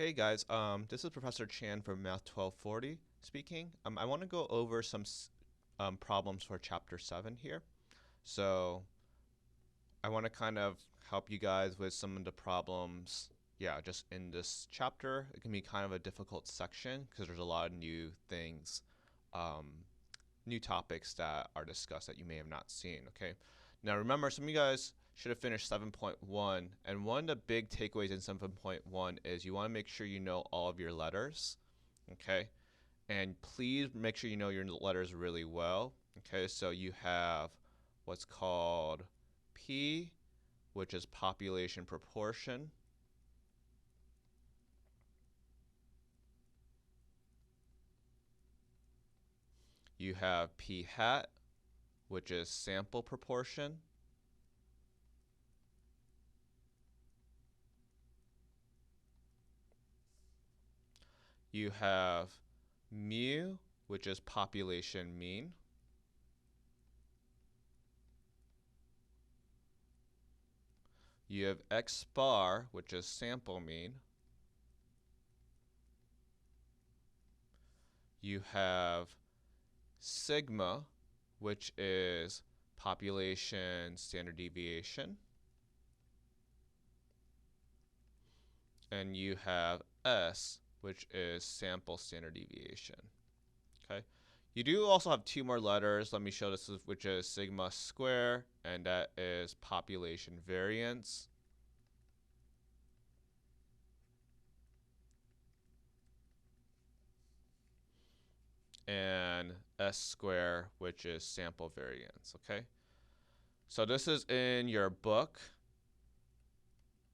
Hey guys, this is Professor Chan from Math 1240 speaking. I want to go over some problems for Chapter 7 here. So I want to kind of help you guys with some of the problems, yeah, just in this chapter. It can be kind of a difficult section because there's a lot of new things, um, new topics that are discussed that you may have not seen, okay? Now remember, some of you guys should have finished 7.1, and one of the big takeaways in 7.1 is you want to make sure you know all of your letters, okay? And please make sure you know your letters really well, okay? So you have what's called P, which is population proportion. You have P hat, which is sample proportion. You have mu, which is population mean. You have x bar, which is sample mean. You have sigma, which is population standard deviation. And you have S, which is sample standard deviation. Okay. You do also have two more letters. Let me show this, which is sigma square, and that is population variance. And S square, which is sample variance. Okay. So this is in your book.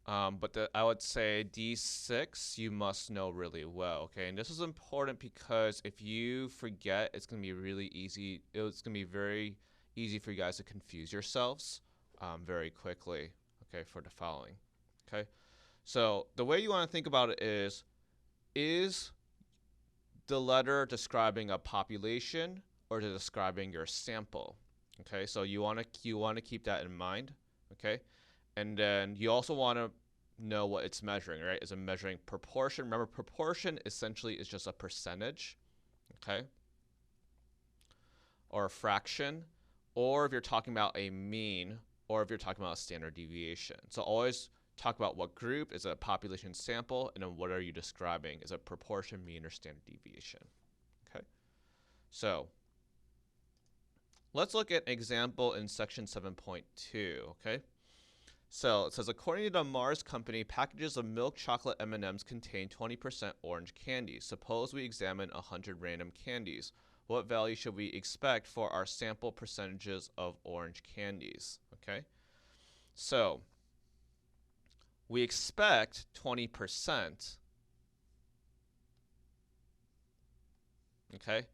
But I would say D6 you must know really well, okay? And this is important because if you forget, it's going to be really easy. It's going to be very easy for you guys to confuse yourselves very quickly, okay, for the following, okay? So the way you want to think about it is the letter describing a population or describing your sample, okay? So you want to keep that in mind, okay? And then you also want to know what it's measuring, right? Is it measuring proportion? Remember, proportion essentially is just a percentage, okay? Or a fraction, or if you're talking about a mean, or if you're talking about a standard deviation. So always talk about what group, is it a population sample, and then what are you describing? Is it proportion, mean, or standard deviation? Okay. So let's look at an example in section 7.2, okay? So it says, according to the Mars Company, packages of milk chocolate M&Ms contain 20% orange candy. Suppose we examine 100 random candies. What value should we expect for our sample percentages of orange candies? Okay, so we expect 20%. Okay,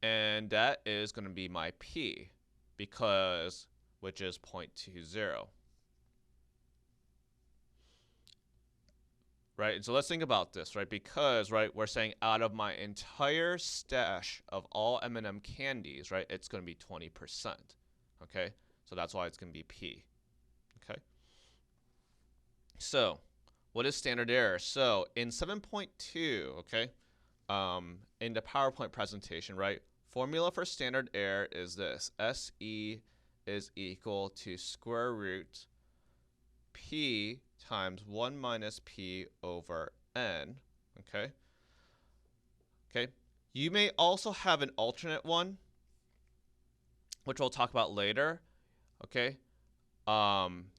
and that is going to be my P, because which is 0.20. Right, and so let's think about this, right? Because, right, we're saying out of my entire stash of all M&M candies, right, it's going to be 20%. Okay, so that's why it's going to be P. Okay, so what is standard error? So in 7.2, okay, in the PowerPoint presentation, right, formula for standard error is this: SE is equal to square root P times 1 minus P over N, okay? Okay. You may also have an alternate one, which we'll talk about later, okay?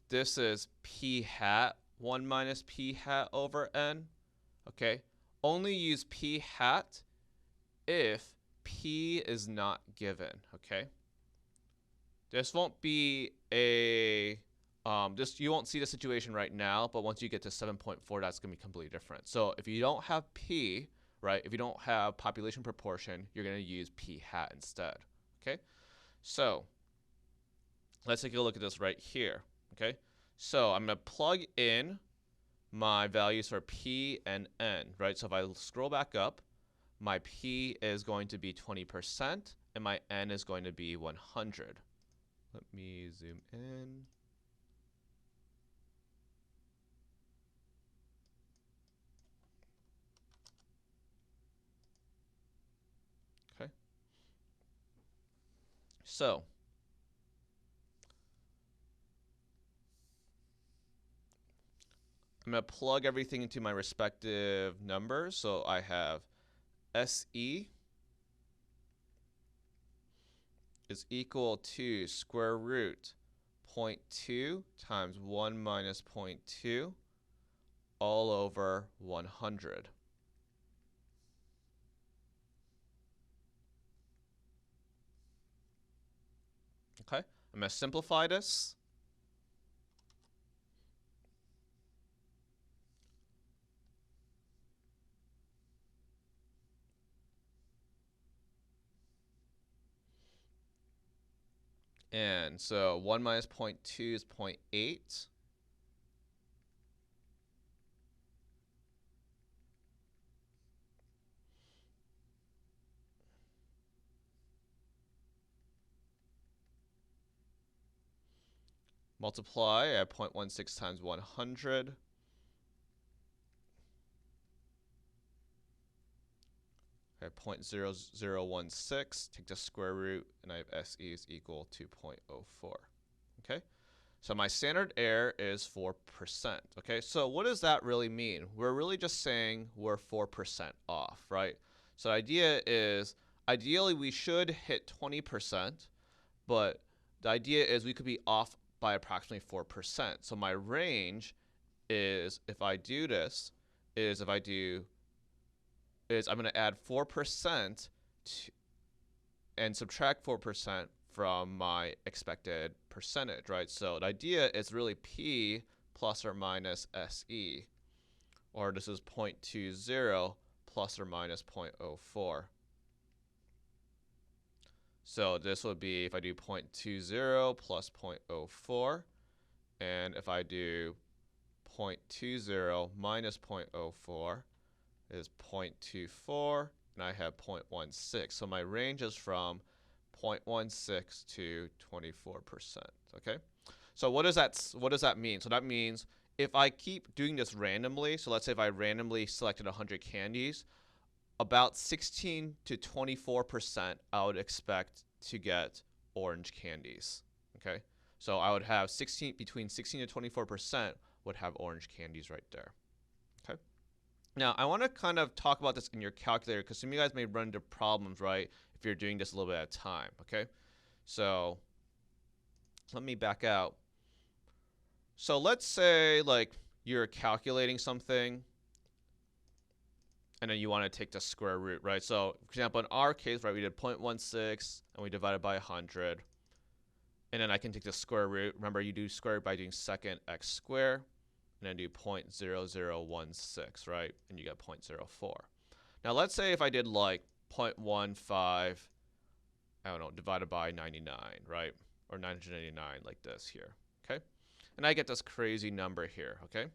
This is P hat 1 minus P hat over N, okay? Only use P hat if P is not given, okay? This won't be a you won't see the situation right now, but once you get to 7.4, that's going to be completely different. So if you don't have P, right, if you don't have population proportion, you're going to use P hat instead, okay? So let's take a look at this right here, okay? So I'm going to plug in my values for P and N, right? So if I scroll back up, my P is going to be 20%, and my N is going to be 100. Let me zoom in. So I'm going to plug everything into my respective numbers. So I have SE is equal to square root 0.2 times 1 minus 0.2 all over 100. Okay, I'm going to simplify this. And so 1 minus 0.2 is 0.8. Multiply at 0.16 times 100. Okay, 0.0016, take the square root, and I have SE is equal to 0.04. Okay, so my standard error is 4%. Okay, so what does that really mean? We're really just saying we're 4% off, right? So the idea is, ideally we should hit 20%, but the idea is we could be off by approximately 4%. So my range is, if I do this, is I'm going to add 4% and subtract 4% from my expected percentage, right? So the idea is really P plus or minus SE, or this is 0.20 plus or minus 0.04. So this would be if I do 0.20 plus 0.04, and if I do 0.20 minus 0.04 is 0.24, and I have 0.16. So my range is from 0.16 to 24%. Okay. So what does that mean? So that means if I keep doing this randomly, so let's say if I randomly selected 100 candies, about 16 to 24% I would expect to get orange candies. Okay. So I would have between 16 to 24% would have orange candies right there. Okay. Now, I want to kind of talk about this in your calculator because some of you guys may run into problems, right, if you're doing this a little bit at a time, okay? So let me back out. So let's say, like, you're calculating something, and then you want to take the square root, right? So, for example, in our case, right, we did 0.16, and we divided by 100. And then I can take the square root. Remember, you do square root by doing second x squared. And then do 0.0016, right? And you get 0.04. Now let's say if I did like 0.15, I don't know, divided by 99, right? Or 999 like this here, okay? And I get this crazy number here, okay?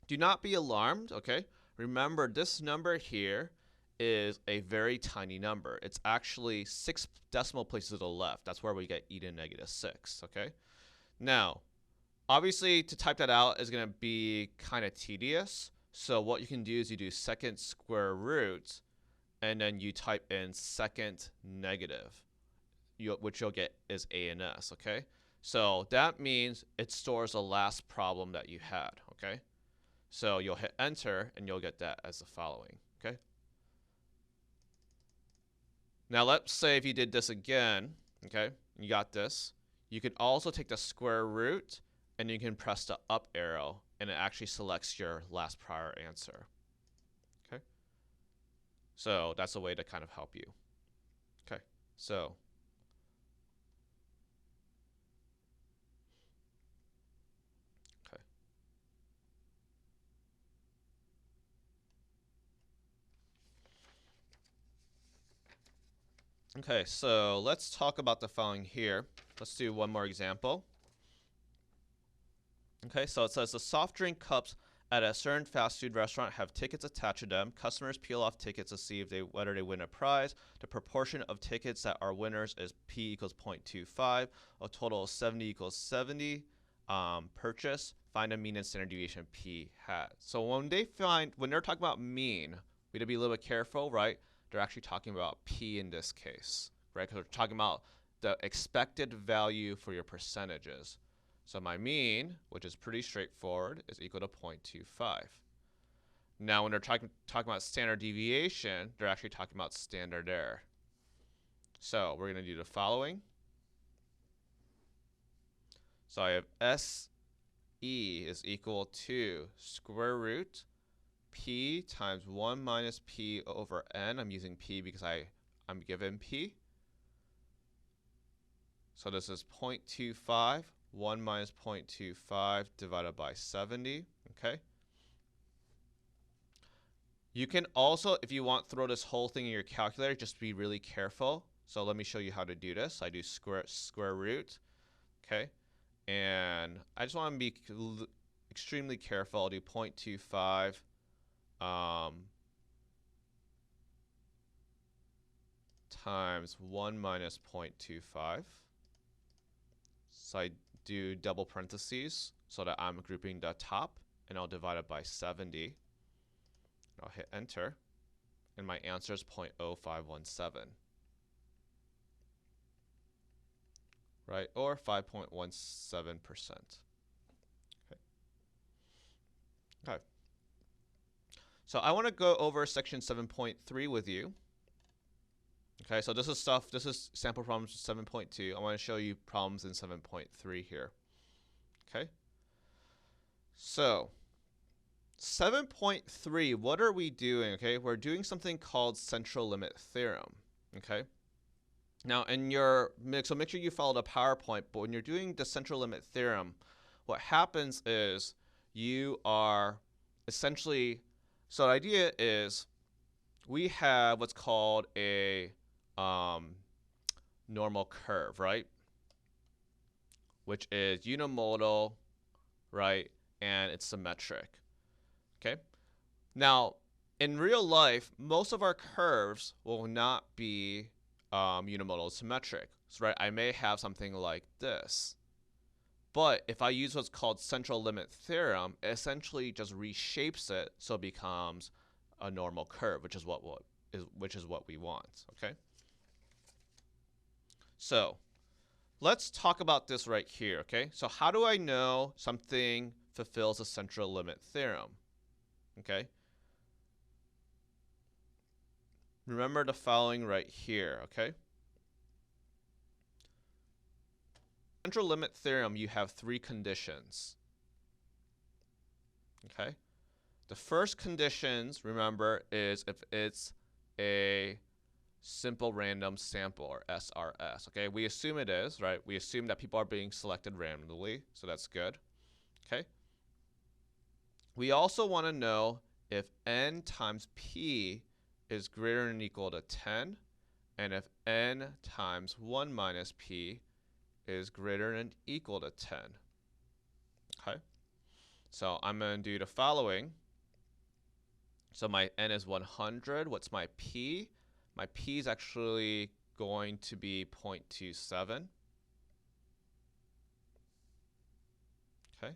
Do not be alarmed, okay? Remember, this number here is a very tiny number. It's actually 6 decimal places to the left. That's where we get e to the -6, okay? Now, obviously, to type that out is going to be kind of tedious. So what you can do is you do second square root, and then you type in second negative, which you'll get is A and S, okay? So that means it stores the last problem that you had, okay? So you'll hit enter, and you'll get that as the following, okay? Now let's say if you did this again, okay, you got this. You can also take the square root, and you can press the up arrow, and it actually selects your last prior answer. Okay? So that's a way to kind of help you. Okay, so okay. Okay, so let's talk about the following here. Let's do one more example. Okay, so it says the soft drink cups at a certain fast food restaurant have tickets attached to them. Customers peel off tickets to see whether they win a prize. The proportion of tickets that are winners is P equals 0.25. A total of 70 equals 70. Purchase. Find a mean and standard deviation P has. So when they're talking about mean, we have to be a little bit careful, right? They're actually talking about P in this case, right? Because we're talking about the expected value for your percentages. So my mean, which is pretty straightforward, is equal to 0.25. Now, when they're talking about standard deviation, they're actually talking about standard error. So we're going to do the following. So I have SE is equal to square root P times 1 minus P over N. I'm using P because I'm given P. So this is 0.25, 1 minus 0.25 divided by 70, okay? You can also, if you want, throw this whole thing in your calculator. Just be really careful. So let me show you how to do this. I do square root, okay? And I just want to be extremely careful. I'll do 0.25 times 1 minus 0.25. So I do double parentheses so that I'm grouping the top, and I'll divide it by 70. I'll hit enter, and my answer is 0.0517, right? Or 5.17%. Okay. Okay. So I want to go over section 7.3 with you. Okay, so this is sample problems 7.2. I want to show you problems in 7.3 here. Okay. So 7.3, what are we doing? Okay, we're doing something called central limit theorem. Okay. Now, so make sure you follow the PowerPoint, but when you're doing the central limit theorem, what happens is you are essentially, so the idea is we have what's called a normal curve, right? Which is unimodal, right? And it's symmetric. Okay. Now, in real life, most of our curves will not be unimodal symmetric. So, right, I may have something like this. But if I use what's called central limit theorem, it essentially just reshapes it so it becomes a normal curve, which is what we want. Okay. So let's talk about this right here. Okay. So how do I know something fulfills a central limit theorem? Okay. Remember the following right here. Okay. Central limit theorem, you have 3 conditions. Okay. The first conditions, remember, is if it's a simple random sample, or SRS. Okay, we assume it is, right? We assume that people are being selected randomly, so that's good. Okay. We also want to know if n times p is greater than or equal to 10, and if n times 1 minus p is greater than or equal to 10. Okay. So I'm going to do the following. So my n is 100. What's my p? My p is actually going to be 0.27. Okay.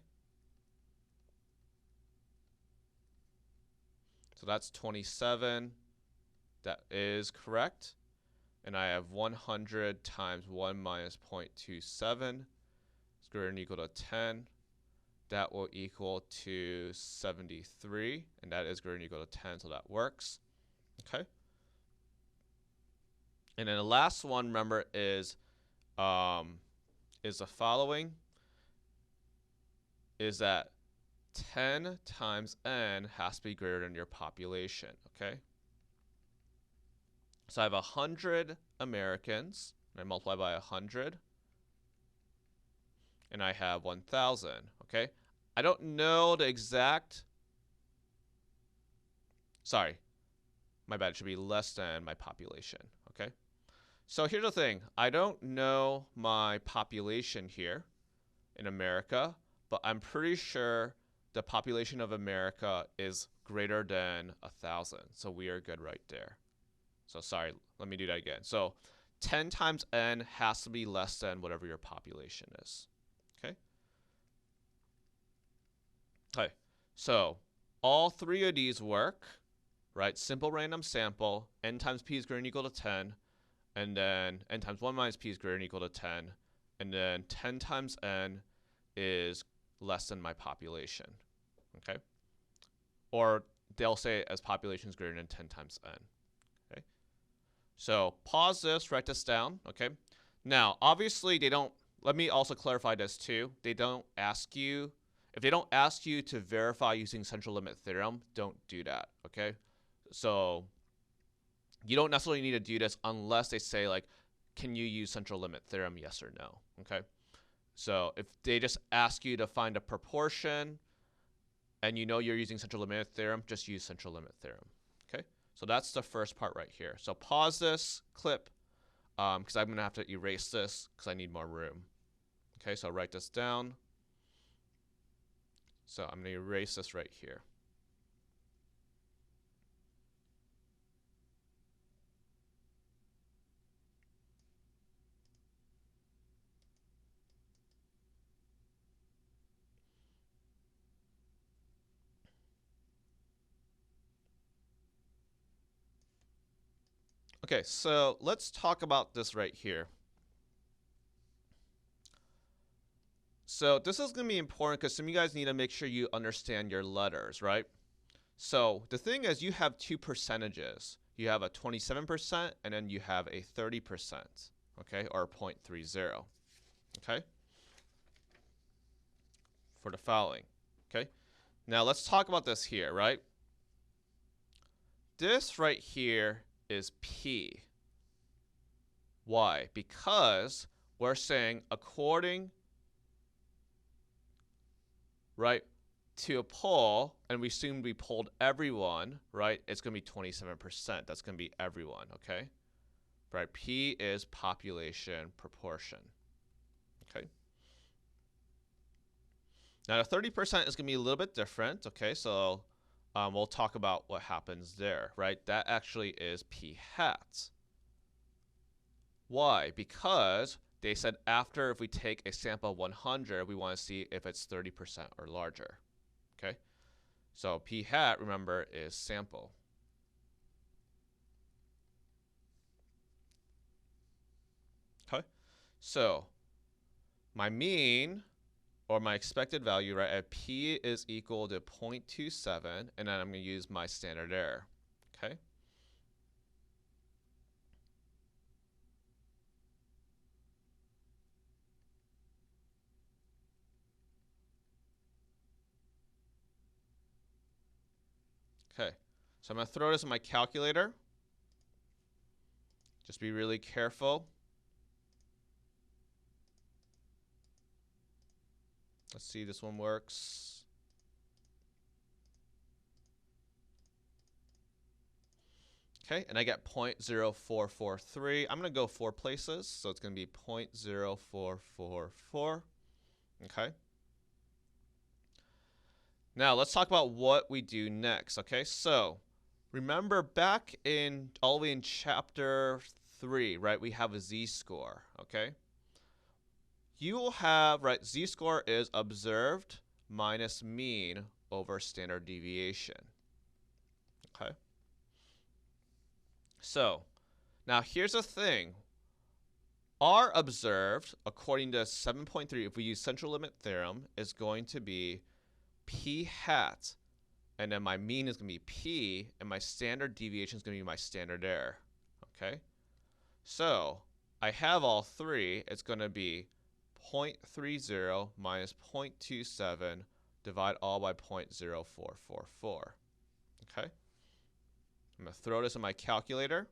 So that's 27. That is correct. And I have 100 times 1 minus 0.27 is greater than or equal to 10. That will equal to 73, and that is greater than or equal to 10, so that works. Okay. And then the last one, remember, is the following: is that 10 times n has to be greater than your population. Okay. So I have 100 Americans, and I multiply by 100, and I have 1,000. Okay. I don't know the exact. Sorry, my bad. It should be less than my population. Okay. So here's the thing. I don't know my population here in America, but I'm pretty sure the population of America is greater than 1,000. So we are good right there. So sorry, let me do that again. So 10 times n has to be less than whatever your population is. Okay? Okay. So all 3 of these work, right? Simple random sample, n times p is greater than or equal to 10. and then n times 1 minus p is greater than or equal to 10, and then 10 times n is less than my population, okay? Or they'll say it as population is greater than 10 times n, okay? So pause this, write this down, okay? Now, obviously they don't, let me also clarify this too. They don't ask you, if they don't ask you to verify using central limit theorem, don't do that, okay? So you don't necessarily need to do this unless they say like, can you use central limit theorem, yes or no, okay? So if they just ask you to find a proportion and you know you're using central limit theorem, just use central limit theorem, okay? So that's the first part right here. So pause this clip because I'm gonna have to erase this because I need more room. Okay, so I'll write this down. So I'm gonna erase this right here. Okay, so let's talk about this right here. So this is going to be important because some of you guys need to make sure you understand your letters, right? So the thing is, you have two percentages. You have a 27% and then you have a 30%, okay, or 0.30, okay, for the following, okay? Now let's talk about this here, right? This right here is P. Why? Because we're saying according, right, to a poll, and we assume we polled everyone, right, it's going to be 27%. That's going to be everyone, okay? Right, P is population proportion, okay? Now, the 30% is going to be a little bit different, okay? So we'll talk about what happens there, right? That actually is P hat. Why? Because they said after, if we take a sample of 100, we want to see if it's 30% or larger, okay? So P hat, remember, is sample. Okay, so my mean or my expected value, right, at P is equal to 0.27, and then I'm going to use my standard error, okay? Okay, so I'm going to throw this in my calculator. Just be really careful. Let's see, this one works. Okay, and I get 0.0443. I'm going to go 4 places, so it's going to be 0.0444. Okay. Now let's talk about what we do next. Okay, so remember back in all the way in chapter 3, right? We have a z-score. Okay. You will have, right, z-score is observed minus mean over standard deviation. Okay. So now here's the thing. R observed, according to 7.3, if we use central limit theorem, is going to be P hat, and then my mean is going to be P, and my standard deviation is going to be my standard error. Okay? So I have all three. It's going to be 0.30 minus 0.27, divide all by 0.0444. Okay? I'm going to throw this in my calculator.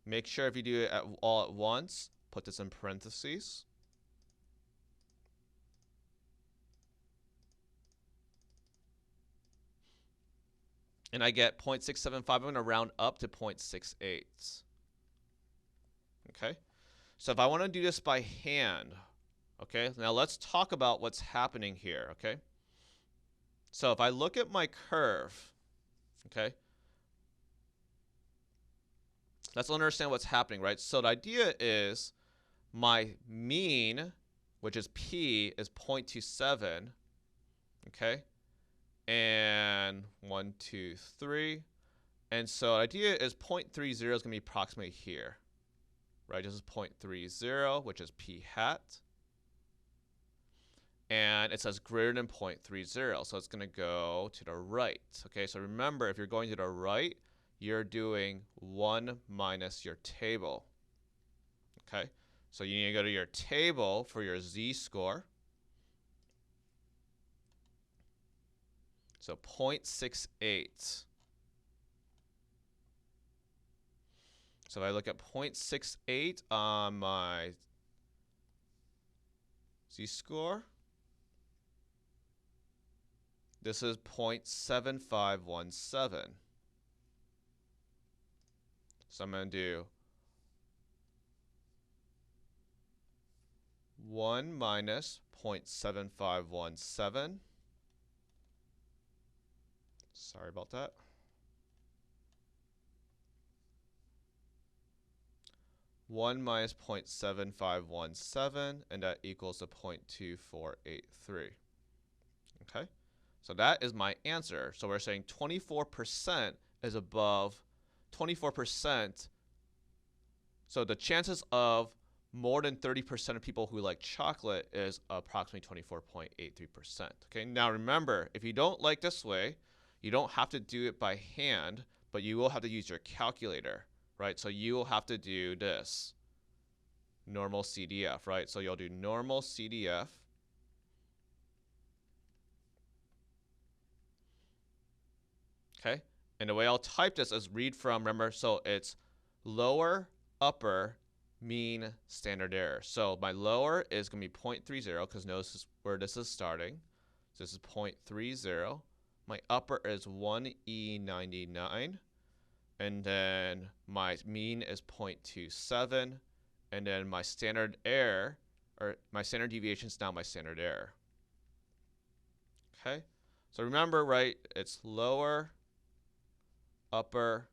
Make sure if you do it all at once, put this in parentheses. And I get 0.675. I'm going to round up to 0.68. Okay? So if I want to do this by hand, okay, now let's talk about what's happening here, okay? So if I look at my curve, okay, let's understand what's happening, right? So the idea is my mean, which is P, is 0.27, okay? And 1, 2, 3. And so the idea is 0.30 is going to be approximately here. Right, this is 0.30, which is p hat. And it says greater than 0.30, so it's going to go to the right. Okay, so remember, if you're going to the right, you're doing 1 minus your table. Okay, so you need to go to your table for your z-score. So 0.68. So if I look at 0.68 on my z-score, this is 0.7517. So I'm going to do 1 minus 0.7517. Sorry about that. 1 minus 0.7517, and that equals to 0.2483. Okay, so that is my answer. So we're saying 24% is above 24%. So the chances of more than 30% of people who like chocolate is approximately 24.83%. Okay, now remember, if you don't like this way, you don't have to do it by hand, but you will have to use your calculator, right? So you will have to do this, normal CDF, right? So you'll do normal CDF. Okay, and the way I'll type this is read from, remember, so it's lower, upper, mean, standard error. So my lower is going to be 0.30 because notice where this is starting. So this is 0.30. My upper is 1E99. And then my mean is 0.27. And then my standard error, or my standard deviation is now my standard error. Okay? So remember, right, it's lower, upper,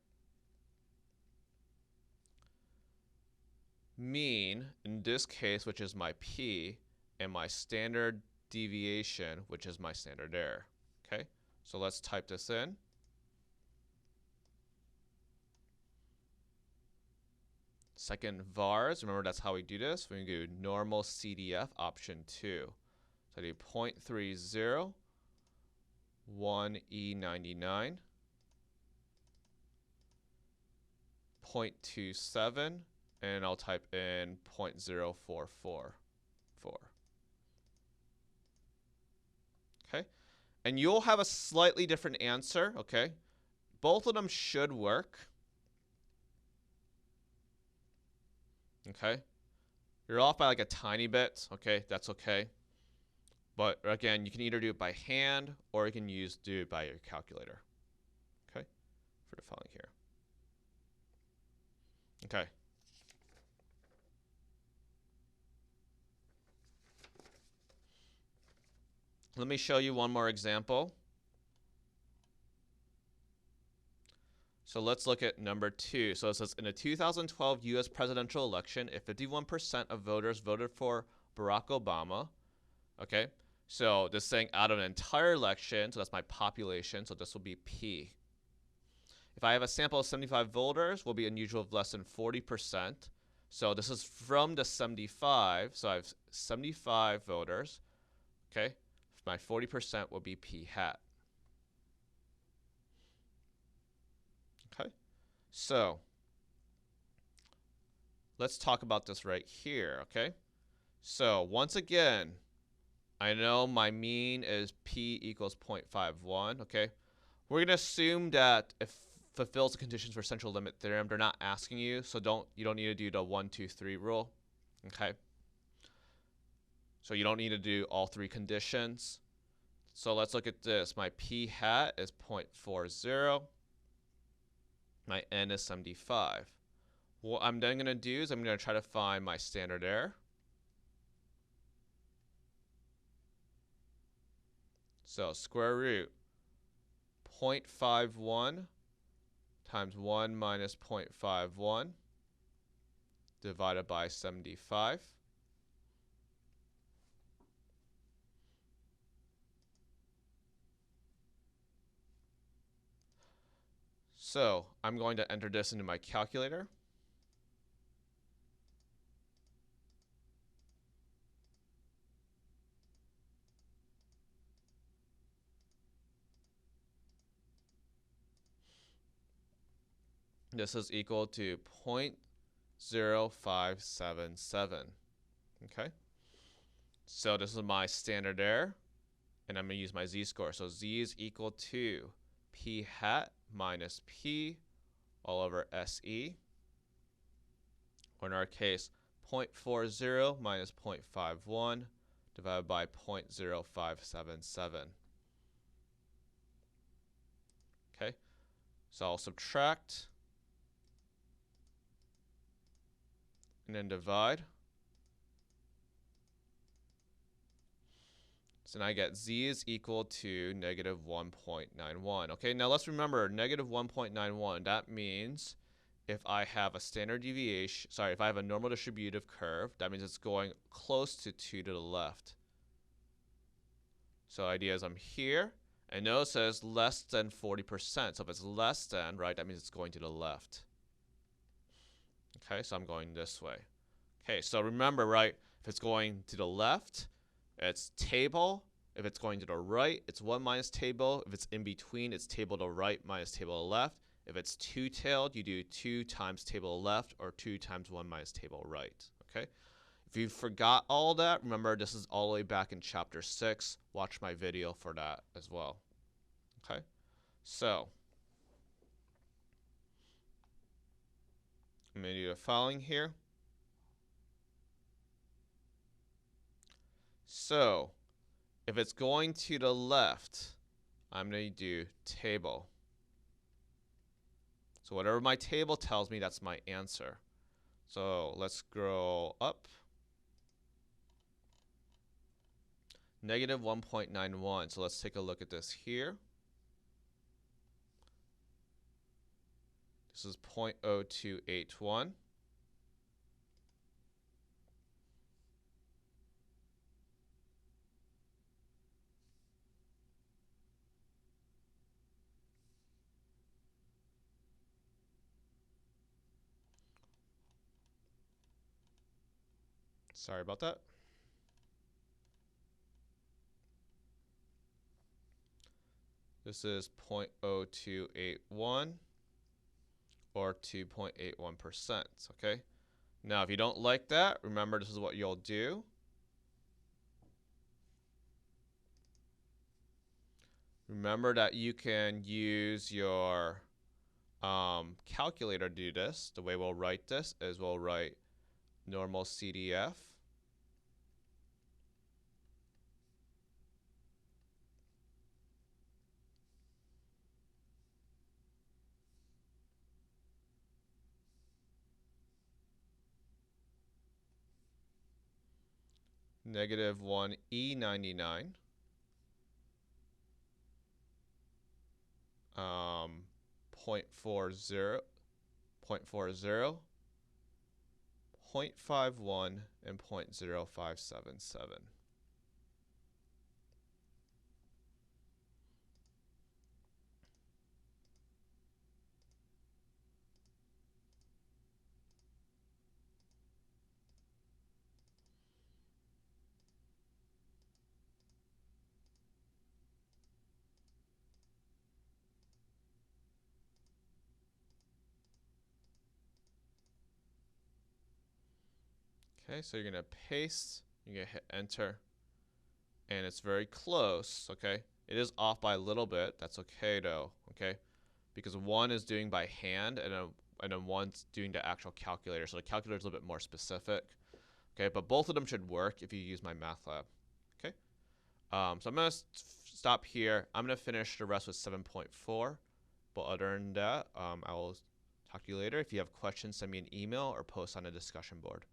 mean, in this case, which is my p, and my standard deviation, which is my standard error. Okay, so let's type this in. Second vars, remember that's how we do this. We do normal CDF option 2. So I do 0.30, 1E99, 0.27, and I'll type in 0.0444. Okay, and you'll have a slightly different answer. Okay, both of them should work. Okay, you're off by like a tiny bit. Okay, that's okay. But again, you can either do it by hand or you can do it by your calculator. Okay, for the following here. Okay. Let me show you one more example. So let's look at number 2. So it says, in the 2012 U.S. presidential election, if 51% of voters voted for Barack Obama, okay, so this is saying out of an entire election, so that's my population, so this will be P. If I have a sample of 75 voters, will be unusual of less than 40%. So this is from the 75, so I have 75 voters, okay, my 40% will be P hat. Okay, so let's talk about this right here, okay? So once again, I know my mean is P equals 0.51, okay? We're going to assume that if fulfills the conditions for central limit theorem, they're not asking you, so you don't need to do the 1, 2, 3 rule, okay? So you don't need to do all 3 conditions. So let's look at this. My P hat is 0.40. My N is 75. What I'm then going to do is I'm going to try to find my standard error. So square root 0.51 times 1 minus 0.51 divided by 75. So I'm going to enter this into my calculator. This is equal to 0.0577. Okay. So this is my standard error, and I'm going to use my z-score. So z is equal to p hat minus p all over se, or in our case, 0.40 minus 0.51 divided by 0.0577. Okay, so I'll subtract and then divide. So now I get z is equal to negative 1.91. Okay, now let's remember negative 1.91. That means if I have a standard deviation, if I have a normal distributive curve, that means it's going close to 2 to the left. So the idea is I'm here, and notice it says less than 40%. So if it's less than, right, that means it's going to the left. Okay, so I'm going this way. Okay, so remember, right, if it's going to the left, it's table. If it's going to the right, it's 1 minus table. If it's in between, it's table to right minus table to left. If it's two-tailed, you do 2 times table to left or 2 times 1 minus table right. Okay. If you forgot all that, remember this is all the way back in chapter 6. Watch my video for that as well. Okay. So I'm going to do the following here. So if it's going to the left, I'm going to do table. So whatever my table tells me, that's my answer. So let's scroll up. Negative 1.91. So let's take a look at this here. This is 0.0281. Sorry about that. This is 0.0281 or 2.81%, okay? Now, if you don't like that, remember this is what you'll do. Remember that you can use your calculator to do this. The way we'll write this is we'll write normal CDF negative 1 E99 0.40, 0.51, and 0.0577. Okay, so you're going to paste, you're going to hit enter, and it's very close, okay? It is off by a little bit. That's okay, though, okay? Because one is doing by hand, and then one's doing the actual calculator. So the calculator is a little bit more specific, okay? But both of them should work if you use MyMathLab, okay? So I'm going to stop here. I'm going to finish the rest with 7.4. But other than that, I will talk to you later. If you have questions, send me an email or post on the discussion board.